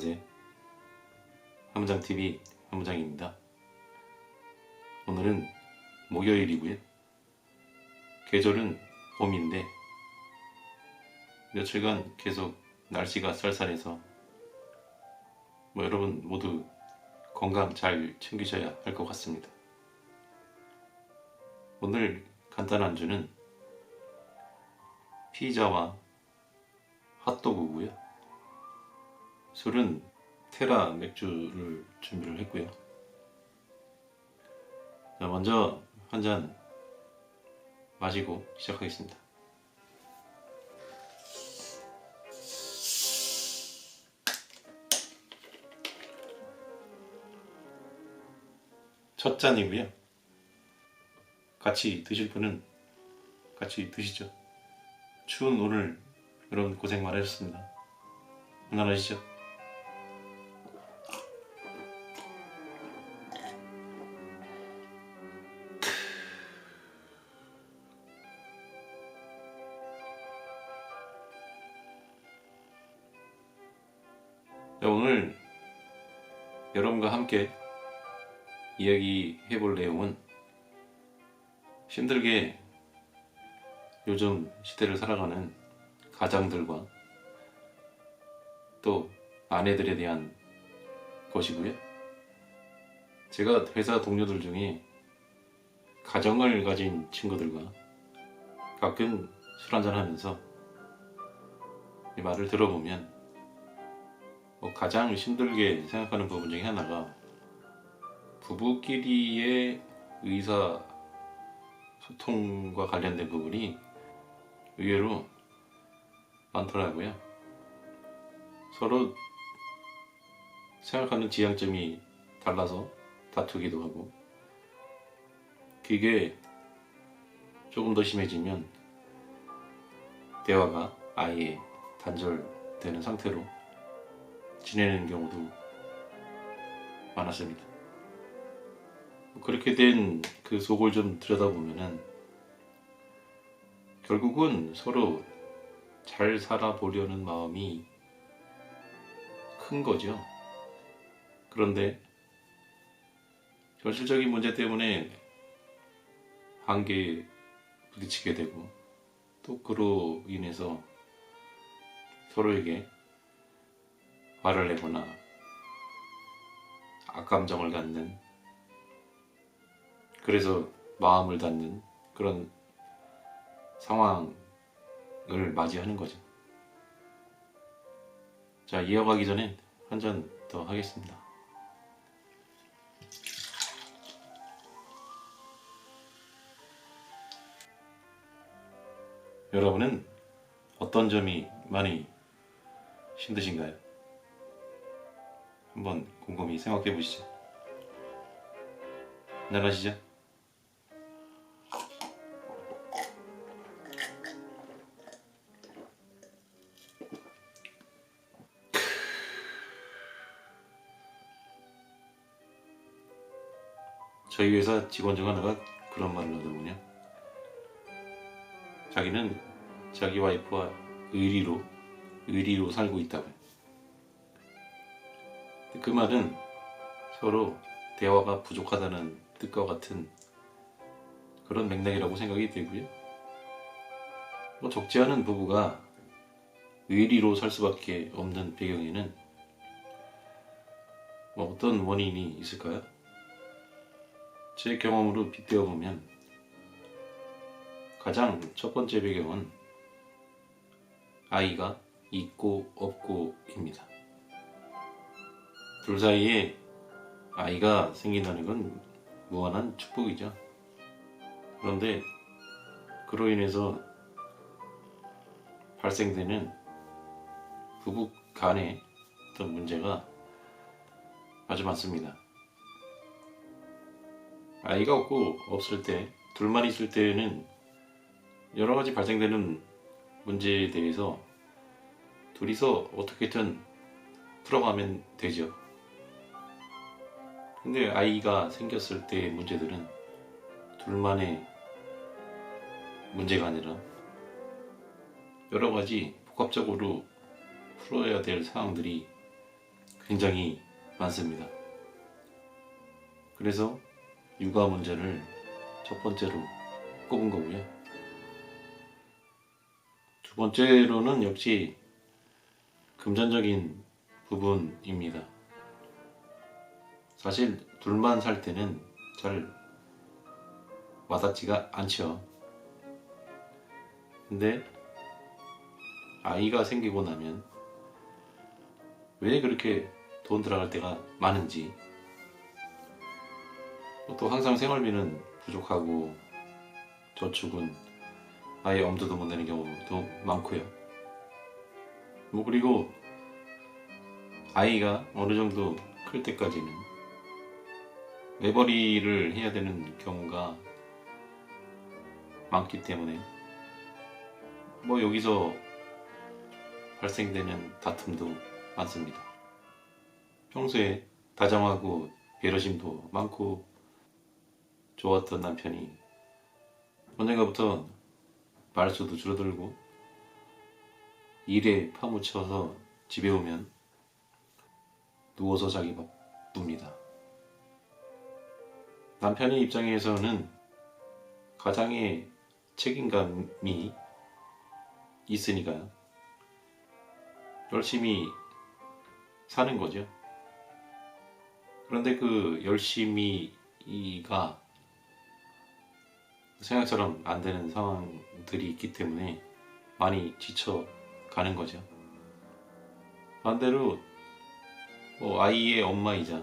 안녕하세요. 한문장TV 한문장입니다. 오늘은 목요일이고요. 계절은 봄인데 며칠간 계속 날씨가 쌀쌀해서 여러분 모두 건강 잘 챙기셔야 할 것 같습니다. 오늘 간단한 안주는 피자와 핫도그고요. 술은 테라 맥주를 준비를 했고요. 자, 먼저 한 잔 마시고 시작하겠습니다. 첫 잔이고요. 같이 드실 분은 같이 드시죠. 추운 오늘 여러분 고생 많으셨습니다. 한잔하시죠. 오늘 여러분과 함께 이야기해 볼 내용은 힘들게 요즘 시대를 살아가는 가장들과 또 아내들에 대한 것이고요. 제가 회사 동료들 중에 가정을 가진 친구들과 가끔 술 한잔 하면서 이 말을 들어보면 가장 힘들게 생각하는 부분 중에 하나가 부부끼리의 의사소통과 관련된 부분이 의외로 많더라고요. 서로 생각하는 지향점이 달라서 다투기도 하고, 그게 조금 더 심해지면 대화가 아예 단절되는 상태로 지내는 경우도 많았습니다. 그렇게 된 그 속을 좀 들여다보면은 결국은 서로 잘 살아보려는 마음이 큰 거죠. 그런데 현실적인 문제 때문에 관계에 부딪히게 되고, 또 그로 인해서 서로에게 화를 내거나 악감정을 갖는, 그래서 마음을 닫는 그런 상황을 맞이하는 거죠. 자, 이어가기 전에 한 잔 더 하겠습니다. 여러분은 어떤 점이 많이 힘드신가요? 한번 곰곰이 생각해 보시죠. 안녕하시죠? 저희 회사 직원 중 하나가 그런 말을 하더군요. 자기는 자기 와이프와 의리로 살고 있다고요. 그 말은 서로 대화가 부족하다는 뜻과 같은 그런 맥락이라고 생각이 들고요. 적지 않은 부부가 의리로 살 수밖에 없는 배경에는 어떤 원인이 있을까요? 제 경험으로 빗대어 보면 가장 첫 번째 배경은 아이가 있고 없고입니다. 둘 사이에 아이가 생긴다는 건 무한한 축복이죠. 그런데 그로 인해서 발생되는 부부 간의 어떤 문제가 아주 많습니다. 아이가 없고 없을 때, 둘만 있을 때는 여러 가지 발생되는 문제에 대해서 둘이서 어떻게든 풀어가면 되죠. 근데 아이가 생겼을 때의 문제들은 둘만의 문제가 아니라 여러 가지 복합적으로 풀어야 될 상황들이 굉장히 많습니다. 그래서 육아 문제를 첫 번째로 꼽은 거고요. 두 번째로는 역시 금전적인 부분입니다. 사실 둘만 살 때는 잘 와닿지가 않죠. 근데 아이가 생기고 나면 왜 그렇게 돈 들어갈 때가 많은지, 또 항상 생활비는 부족하고 저축은 아예 엄두도 못 내는 경우도 많고요. 그리고 아이가 어느 정도 클 때까지는 외벌이를 해야 되는 경우가 많기 때문에 여기서 발생되는 다툼도 많습니다. 평소에 다정하고 배려심도 많고 좋았던 남편이 언젠가부터 말수도 줄어들고 일에 파묻혀서 집에 오면 누워서 자기 바쁩니다. 남편의 입장에서는 가장의 책임감이 있으니까요. 열심히 사는 거죠. 그런데 그 열심히가 생각처럼 안 되는 상황들이 있기 때문에 많이 지쳐가는 거죠. 반대로 아이의 엄마이자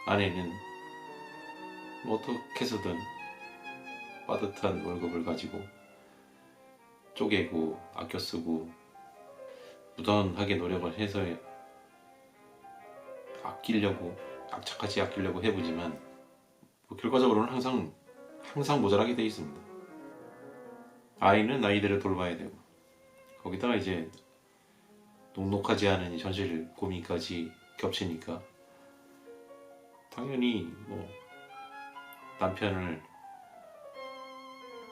아내는 어떻게 해서든 빠듯한 월급을 가지고 쪼개고 아껴 쓰고 무던하게 노력을 해서 아끼려고, 악착같이 아끼려고 해보지만 결과적으로는 항상 모자라게 돼 있습니다. 아이는 아이대로 돌봐야 되고, 거기다가 이제 녹록하지 않은 현실 고민까지 겹치니까 당연히 남편을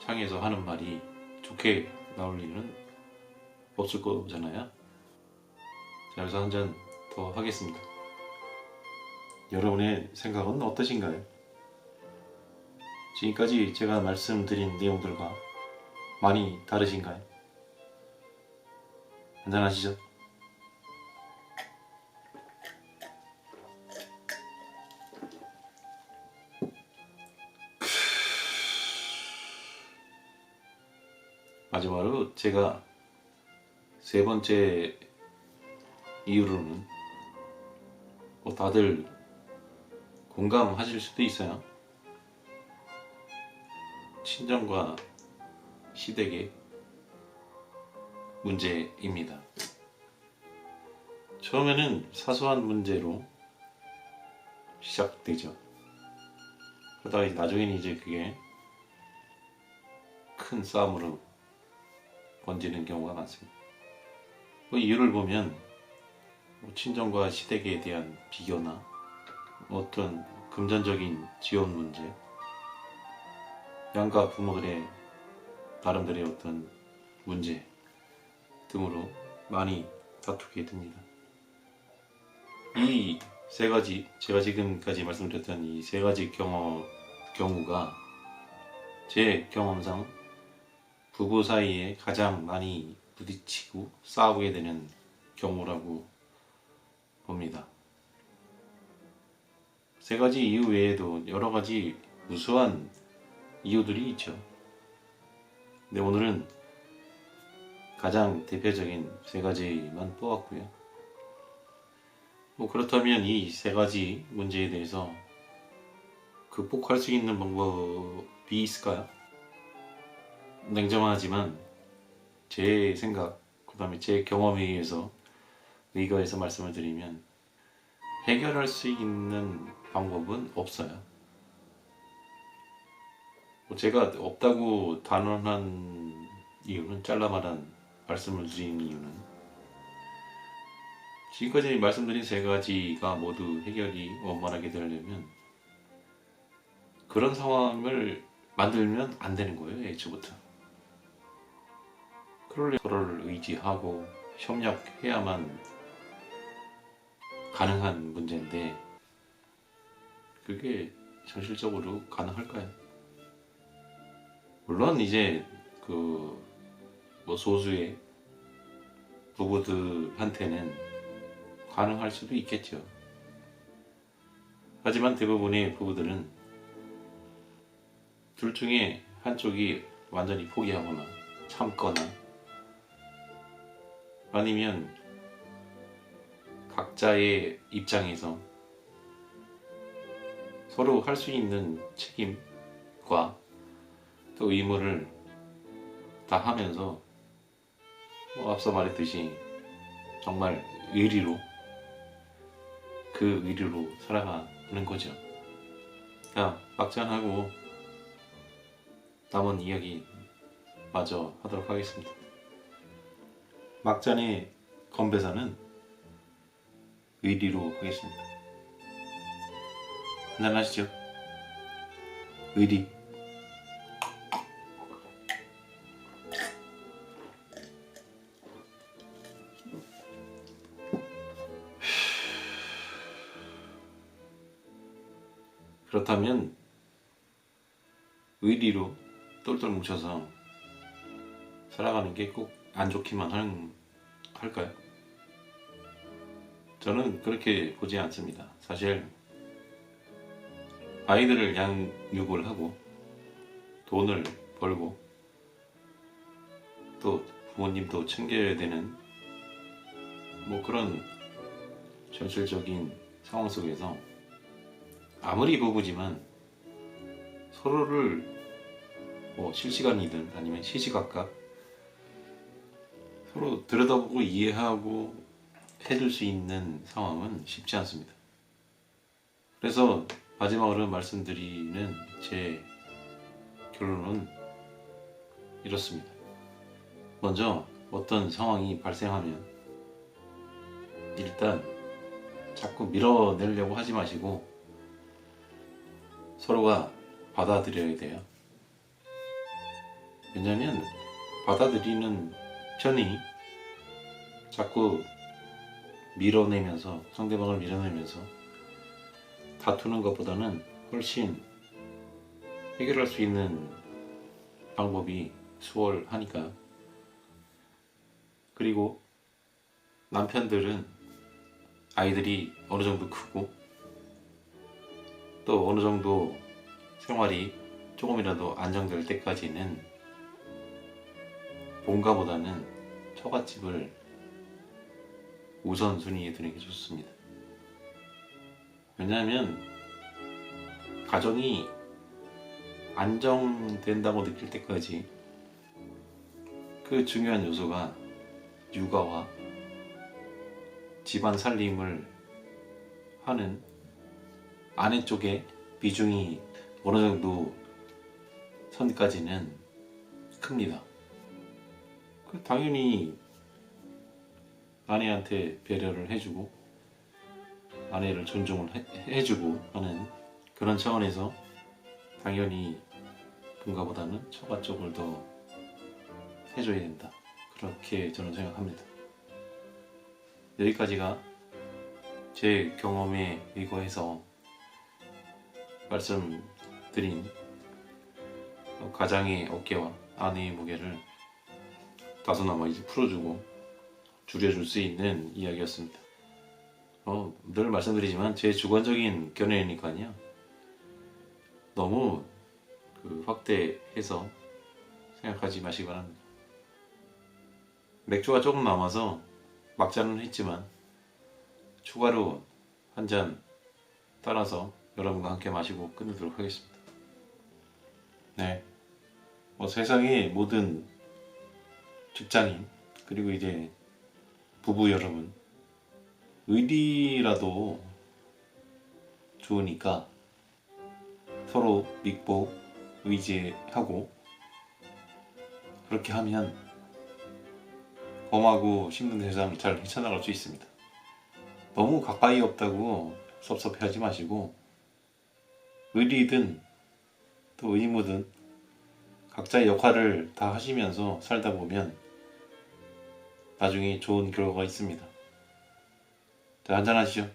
향해서 하는 말이 좋게 나올 일은 없을 거잖아요. 자, 그래서 한 잔 더 하겠습니다. 여러분의 생각은 어떠신가요? 지금까지 제가 말씀드린 내용들과 많이 다르신가요? 한잔하시죠. 마지막으로 제가 세 번째 이유로는 다들 공감하실 수도 있어요. 친정과 시댁의 문제입니다. 처음에는 사소한 문제로 시작되죠. 그러다가 나중에는 이제 그게 큰 싸움으로 번지는 경우가 많습니다. 이유를 보면 친정과 시댁에 대한 비교나 어떤 금전적인 지원 문제, 양가 부모들의 나름대로의 어떤 문제 등으로 많이 다투게 됩니다. 이 세 가지, 제가 지금까지 말씀드렸던 이 세 가지 경우가 제 경험상 부부 사이에 가장 많이 부딪히고 싸우게 되는 경우라고 봅니다. 세 가지 이유 외에도 여러 가지 무수한 이유들이 있죠. 근데 오늘은 가장 대표적인 세 가지만 뽑았고요. 그렇다면 이 세 가지 문제에 대해서 극복할 수 있는 방법이 있을까요? 냉정하지만 제 생각, 그 다음에 제 경험에 의해서 의거해서 말씀을 드리면 해결할 수 있는 방법은 없어요. 제가 없다고 단언한 이유는, 잘라 말한 말씀을 드린 이유는, 지금까지 말씀드린 세 가지가 모두 해결이 원만하게 되려면 그런 상황을 만들면 안 되는 거예요, 애초부터. 그러려면 서로를 의지하고 협력해야만 가능한 문제인데 그게 현실적으로 가능할까요? 물론 이제 그 뭐 소수의 부부들한테는 가능할 수도 있겠죠. 하지만 대부분의 부부들은 둘 중에 한쪽이 완전히 포기하거나 참거나 아니면 각자의 입장에서 서로 할 수 있는 책임과 또 의무를 다 하면서 앞서 말했듯이 정말 그 의리로 살아가는 거죠. 자, 막잔하고 남은 이야기 마저 하도록 하겠습니다. 막잔의 건배사는 의리로 하겠습니다. 한잔하시죠. 의리. 그렇다면 의리로 똘똘 뭉쳐서 살아가는 게 꼭 안 좋기만 할까요? 저는 그렇게 보지 않습니다. 사실 아이들을 양육을 하고 돈을 벌고 또 부모님도 챙겨야 되는 뭐 그런 현실적인 상황 속에서 아무리 부부지만 서로를 뭐 실시간이든 아니면 시시각각 서로 들여다보고 이해하고 해줄 수 있는 상황은 쉽지 않습니다. 그래서 마지막으로 말씀드리는 제 결론은 이렇습니다. 먼저 어떤 상황이 발생하면 일단 자꾸 밀어내려고 하지 마시고 서로가 받아들여야 돼요. 왜냐면 받아들이는 편이 자꾸 상대방을 밀어내면서 다투는 것보다는 훨씬 해결할 수 있는 방법이 수월하니까. 그리고 남편들은 아이들이 어느 정도 크고 또 어느 정도 생활이 조금이라도 안정될 때까지는 본가보다는 처갓집을 우선순위에 두는 게 좋습니다. 왜냐하면 가정이 안정된다고 느낄 때까지 그 중요한 요소가 육아와 집안 살림을 하는 아내 쪽에 비중이 어느 정도 선까지는 큽니다. 당연히 아내한테 배려를 해주고 아내를 존중을 해주고 하는 그런 차원에서 당연히 본가보다는 처가 쪽을 더 해줘야 된다. 그렇게 저는 생각합니다. 여기까지가 제 경험에 의거해서 말씀드린 가장의 어깨와 아내의 무게를 다소나마 이제 풀어주고 줄여줄 수 있는 이야기였습니다. 늘 말씀드리지만 제 주관적인 견해니까요. 너무 확대해서 생각하지 마시기 바랍니다. 맥주가 조금 남아서 막잔은 했지만 추가로 한 잔 따라서 여러분과 함께 마시고 끝내도록 하겠습니다. 네, 세상의 모든 직장인 그리고 이제 부부 여러분, 의리라도 좋으니까 서로 믿고 의지하고 그렇게 하면 험하고 힘든 세상 잘 헤쳐나갈 수 있습니다. 너무 가까이 없다고 섭섭해하지 마시고 의리든 또 의무든 각자의 역할을 다 하시면서 살다 보면 나중에 좋은 결과가 있습니다. 자, 한잔하시죠.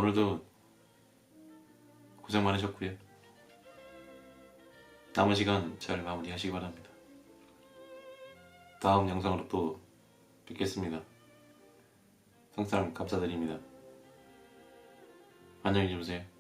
오늘도 고생 많으셨고요. 남은 시간 잘 마무리하시기 바랍니다. 다음 영상으로 또 뵙겠습니다. 항상 감사드립니다. 안녕히 주무세요.